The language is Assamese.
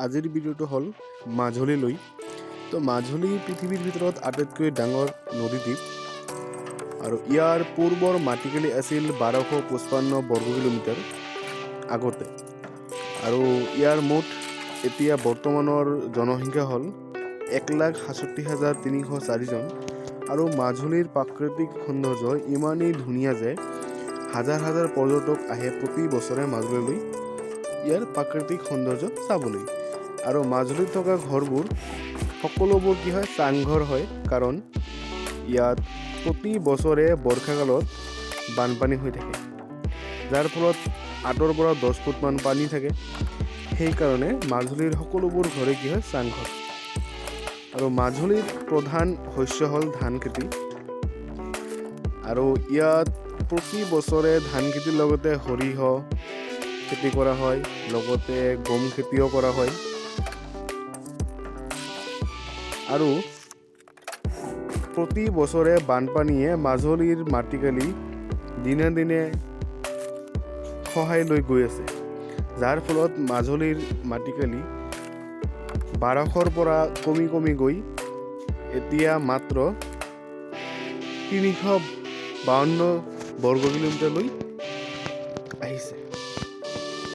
আজিৰ ভিডিঅ'টো হ'ল মাজুলীলৈ। তো মাজুলী পৃথিৱীৰ ভিতৰত আটাইতকৈ ডাঙৰ নদীদ্বীপ আৰু ইয়াৰ পূৰ্বৰ মাটিকালি আছিল 1255 বৰ্গ কিলোমিটাৰ আগতে। আৰু ইয়াৰ মুঠ এতিয়া বৰ্তমানৰ জনসংখ্যা হ'ল 1,67,304 জন। আৰু মাজুলীৰ প্ৰাকৃতিক সৌন্দৰ্য ইমানেই ধুনীয়া যে হাজাৰ হাজাৰ পৰ্যটক আহে প্ৰতি বছৰে মাজুলীলৈ ইয়াৰ প্ৰাকৃতিক সৌন্দৰ্য চাবলৈ। আৰু মাজুলীত থকা ঘৰবোৰ সকলোবোৰ কি হয়, চাংঘৰ হয়, কাৰণ ইয়াত প্ৰতি বছৰে বৰ্ষাকালত বানপানী হৈ থাকে, যাৰ ফলত 8ৰ পৰা 10 ফুটমান পানী থাকে। সেইকাৰণে মাজুলীৰ সকলোবোৰ ঘৰে কি হয়, চাংঘৰ। আৰু মাজুলীৰ প্ৰধান শস্য হ'ল ধান খেতি। আৰু ইয়াত প্ৰতি বছৰে ধান খেতিৰ লগতে সৰিয়হ খেতি কৰা হয়, লগতে গম খেতিও কৰা হয়। আৰু প্ৰতি বছৰে বানপানীয়ে মাজুলীৰ মাটিকালি দিনে দিনে সহায় লৈ গৈ আছে, যাৰ ফলত মাজুলীৰ মাটিকালি 1200ৰ পৰা কমি কমি গৈ এতিয়া মাত্ৰ 352 বৰ্গ কিলোমিটাৰলৈ আহিছে।